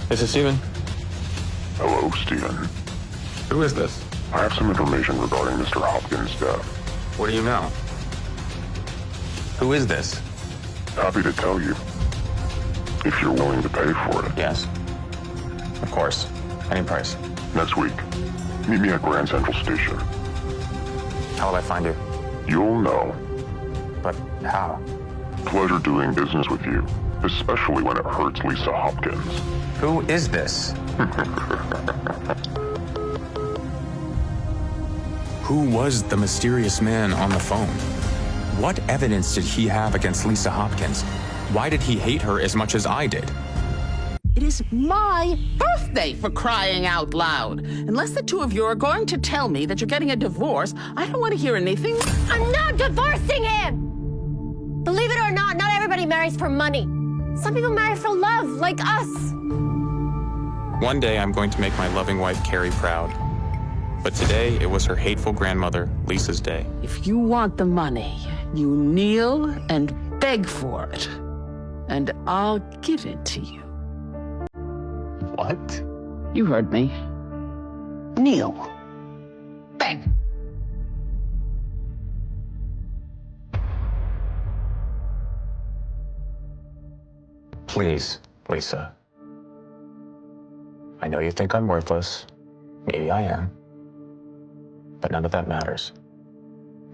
This is Steven. Hello, Steven. Who is this? I have some information regarding Mr. Hopkins' death. What do you know? Who is this? Happy to tell you. If you're willing to pay for it. Yes. Of course. Any price. Next week, meet me at Grand Central Station. How will I find you? You'll know. But how? Pleasure doing business with you, especially when it hurts Lisa Hopkins. Who is this? Who was the mysterious man on the phone? What evidence did he have against Lisa Hopkins? Why did he hate her as much as I did? It is my birthday, for crying out loud. Unless the two of you are going to tell me that you're getting a divorce, I don't want to hear anything. I'm not divorcing him! Believe it or not everybody marries for money. Some people marry for love, like us. One day I'm going to make my loving wife Carrie proud. But today it was her hateful grandmother, Lisa's day. If you want the money, you kneel and beg for it. And I'll give it to you. What? You heard me. Kneel. Beg. Please, Lisa. I know you think I'm worthless. Maybe I am. But none of that matters.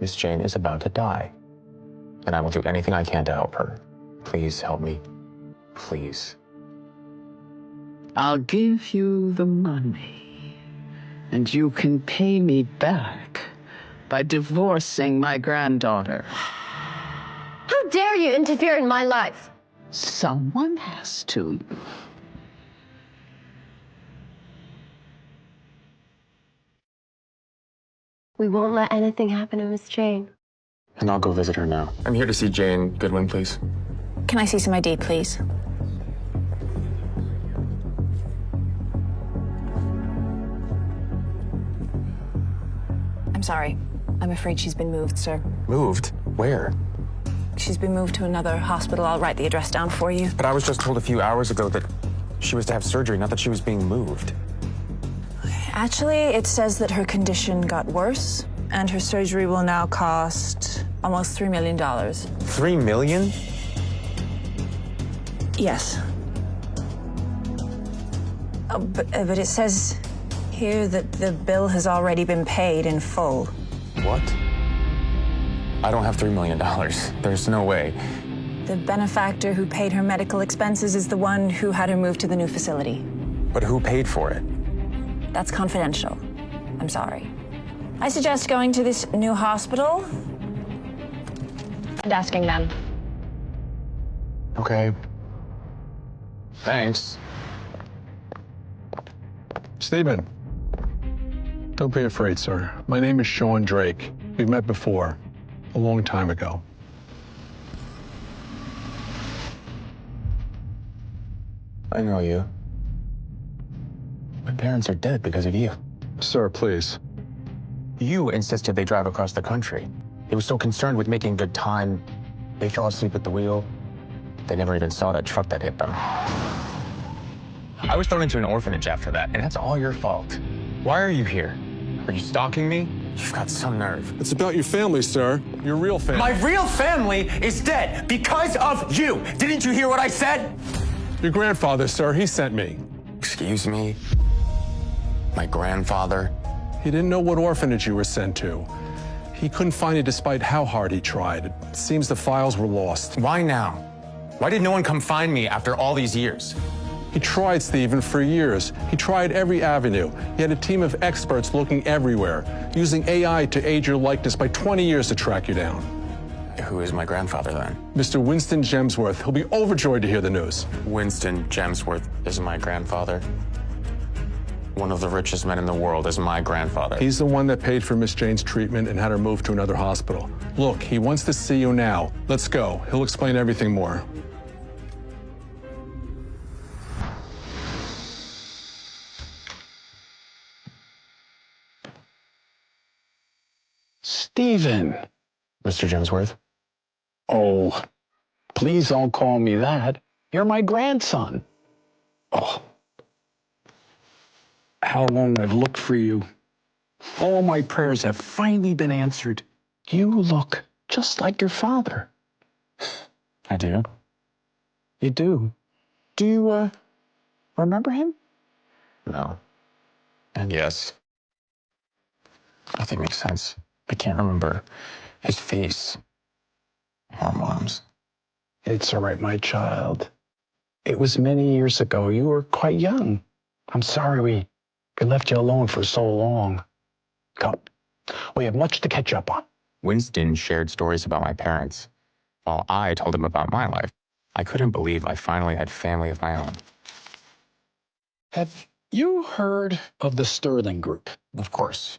Miss Jane is about to die. And I will do anything I can to help her. Please help me. Please. I'll give you the money. And you can pay me back by divorcing my granddaughter. How dare you interfere in my life? Someone has to. We won't let anything happen to Miss Jane. And I'll go visit her now. I'm here to see Jane Goodwin, please. Can I see some ID, please? I'm sorry. I'm afraid she's been moved, sir. Moved? Where? She's been moved to another hospital. I'll write the address down for you. But I was just told a few hours ago that she was to have surgery, not that she was being moved. Actually, it says that her condition got worse, and her surgery will now cost almost $3 million. $3 million? Yes. But it says here that the bill has already been paid in full. What? I don't have $3 million. There's no way. The benefactor who paid her medical expenses is the one who had her moved to the new facility. But who paid for it? That's confidential. I'm sorry. I suggest going to this new hospital and asking them. Okay. Thanks. Stephen, don't be afraid, sir. My name is Sean Drake. We've met before, a long time ago. I know you. My parents are dead because of you. Sir, please. You insisted they drive across the country. They were so concerned with making good time, they fell asleep at the wheel. They never even saw that truck that hit them. I was thrown into an orphanage after that, and that's all your fault. Why are you here? Are you stalking me? You've got some nerve. It's about your family, sir. Your real family. My real family is dead because of you. Didn't you hear what I said? Your grandfather, sir, he sent me. Excuse me? My grandfather? He didn't know what orphanage you were sent to. He couldn't find you despite how hard he tried. It seems the files were lost. Why now? Why did no one come find me after all these years? He tried, Stephen, for years. He tried every avenue. He had a team of experts looking everywhere, using AI to age your likeness by 20 years to track you down. Who is my grandfather, then? Mr. Winston Gemsworth. He'll be overjoyed to hear the news. Winston Gemsworth is my grandfather. One of the richest men in the world is my grandfather. He's the one that paid for Miss Jane's treatment and had her moved to another hospital. Look, he wants to see you now. Let's go. He'll explain everything more. Stephen. Mr. Gemsworth? Oh, please don't call me that. You're my grandson. Oh, how long I've looked for you. All my prayers have finally been answered. You look just like your father. I do. You do? Do you, remember him? No. And yes. Nothing makes sense. I can't remember his face or Mom's. It's all right, my child. It was many years ago. You were quite young. I'm sorry we left you alone for so long. Come. We have much to catch up on. Winston shared stories about my parents, while I told him about my life. I couldn't believe I finally had family of my own. Have you heard of the Sterling Group? Of course.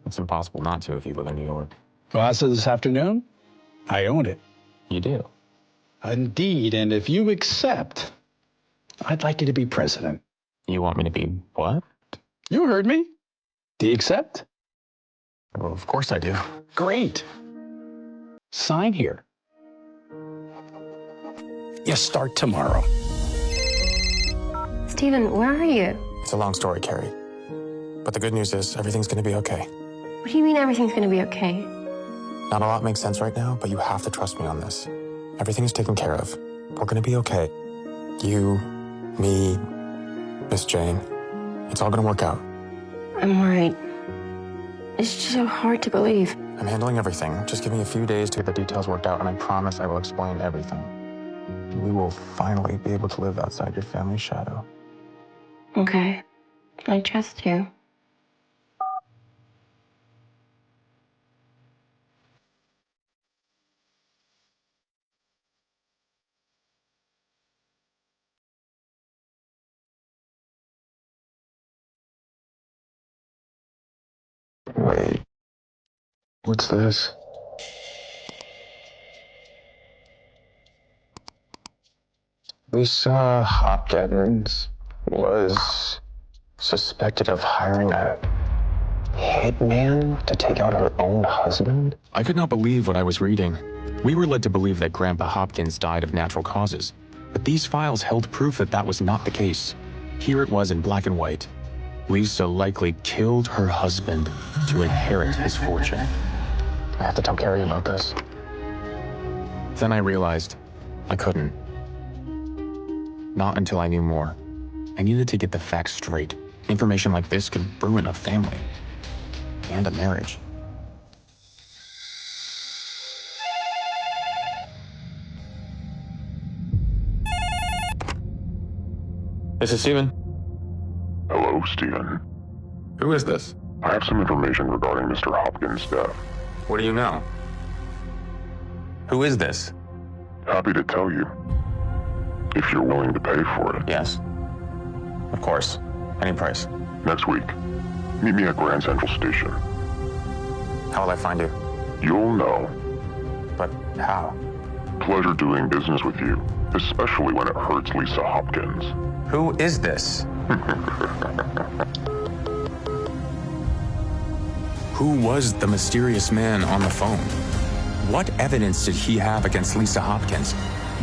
It's impossible not to if you live in New York. Well, as of this afternoon, I own it. You do? Indeed, and if you accept, I'd like you to be president. You want me to be what? You heard me. Do you accept? Well, of course I do. Great. Sign here. You start tomorrow. Steven, where are you? It's a long story, Carrie. But the good news is everything's gonna be okay. What do you mean everything's gonna be okay? Not a lot makes sense right now, but you have to trust me on this. Everything is taken care of. We're gonna be okay. You, me, Miss Jane. It's all gonna work out. I'm worried. It's just so hard to believe. I'm handling everything. Just give me a few days to get the details worked out, and I promise I will explain everything. We will finally be able to live outside your family's shadow. Okay. I trust you. Wait. What's this? Lisa Hopkins was suspected of hiring a hitman to take out her own husband? I could not believe what I was reading. We were led to believe that Grandpa Hopkins died of natural causes, but these files held proof that that was not the case. Here it was in black and white. Lisa likely killed her husband to inherit his fortune. I have to tell Carrie about this. Then I realized I couldn't. Not until I knew more. I needed to get the facts straight. Information like this could ruin a family and a marriage. This is Steven. Hello, Steven. Who is this? I have some information regarding Mr. Hopkins' death. What do you know? Who is this? Happy to tell you. If you're willing to pay for it. Yes. Of course. Any price. Next week. Meet me at Grand Central Station. How will I find you? You'll know. But how? Pleasure doing business with you, especially when it hurts Lisa Hopkins. Who is this? Who was the mysterious man on the phone? What evidence did he have against Lisa Hopkins?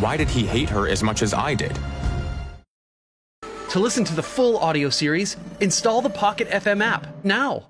Why did he hate her as much as I did? To listen to the full audio series, install the Pocket FM app now.